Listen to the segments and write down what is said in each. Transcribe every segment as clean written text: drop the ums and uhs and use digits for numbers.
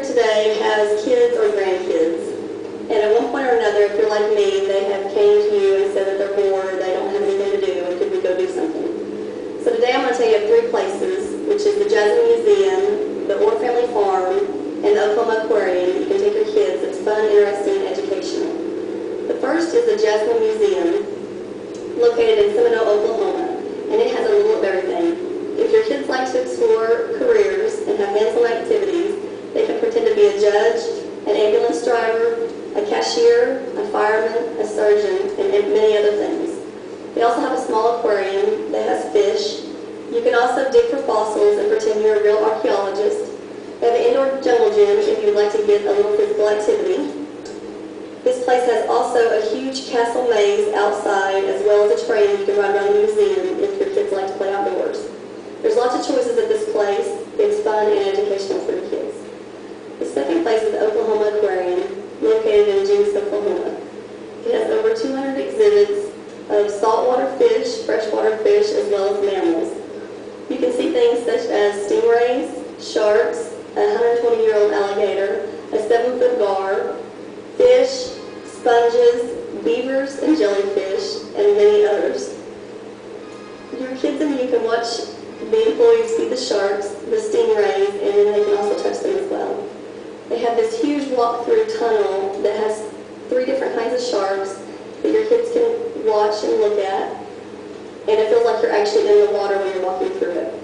here today has kids or grandkids. And at one point or another, if you're like me, they have came to you and said that they're bored, they don't have anything to do, and could we go do something? So today I'm going to tell you of 3 places, which is the Jasmine Museum, the Orr Family Farm, and the Oklahoma Aquarium. You can take your kids. It's fun, interesting, and educational. The first is the Jasmine Museum, located in Seminole, Oklahoma, and it has a little of everything. If your kids like to explore careers and have hands-on activities, they can pretend to be a judge, an ambulance driver, a cashier, a fireman, a surgeon, and many other things. They also have a small aquarium that has fish. You can also dig for fossils and pretend you're a real archaeologist. They have an indoor jungle gym if you'd like to get a little physical activity. This place has also a huge castle maze outside, as well as a train you can ride around the museum if your kids like to play outdoors. There's lots of choices at this place. It's fun and educational for the kids. The second place is the Oklahoma Aquarium, located in Jinx, Oklahoma. It has over 200 exhibits of saltwater fish, freshwater fish, as well as mammals. You can see things such as stingrays, sharks, a 120-year-old alligator, a 7-foot gar, fish, sponges, beavers and jellyfish, and many others. Your kids and you can watch the employees feed the sharks, the stingrays, and then they can also touch them as well. They have this huge walk-through tunnel that has 3 different kinds of sharks that your kids can watch and look at, and it feels like you're actually in the water when you're walking through it.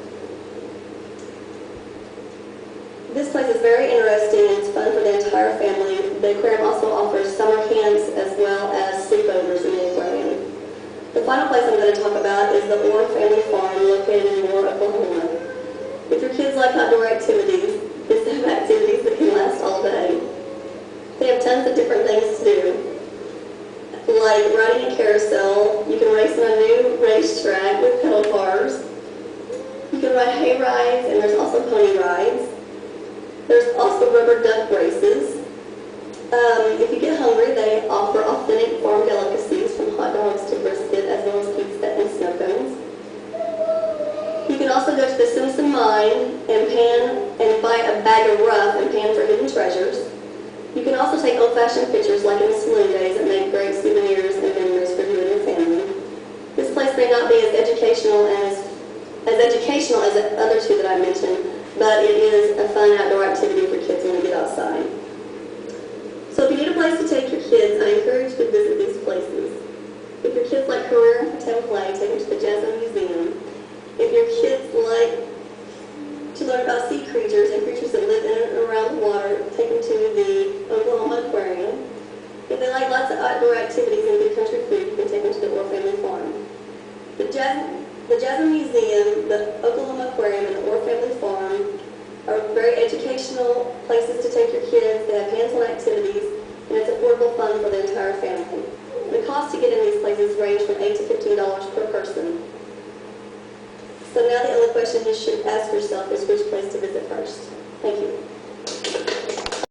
This place is very interesting and it's fun for the entire family. The aquarium also offers summer camps as well as sleepovers in the aquarium. The final place I'm going to talk about is the Orr Family Farm, located in Orr, Oklahoma. If your kids like outdoor activities, this is activities that can last all day. They have tons of different things to do, like riding a carousel. You can race on a new racetrack with pedal cars. You can ride hay rides, and there's also pony rides. There's also rubber duck races. If you get hungry, they offer authentic farm delicacies from hot dogs to brisket, as well as pizza and snow cones. You can also go to the Simpson Mine and buy a bag of rough and pan for hidden treasures. You can also take old-fashioned pictures like in the saloon days and make great souvenirs and memories for you and your family. This place may not be as educational as the other 2 that I mentioned, but it is a fun outdoor activity for kids when they get outside. So if you need a place to take your kids, I encourage you to visit these places. If your kids like career and pretend play, take them to the Jasmine Museum. If your kids like to learn about sea creatures and creatures that live in and around the water, take them to the Oklahoma Aquarium. If they like lots of outdoor activities and good country food, you can take them to the Orr Family Farm. The Jasmine Museum, the Oklahoma Aquarium, and the Orr Family Farm are very educational places to take your kids. They have hands-on activities, and it's affordable fun for the entire family. The cost to get in these places range from $8 to $15 per person. So now the only question you should ask yourself is which place to visit first. Thank you.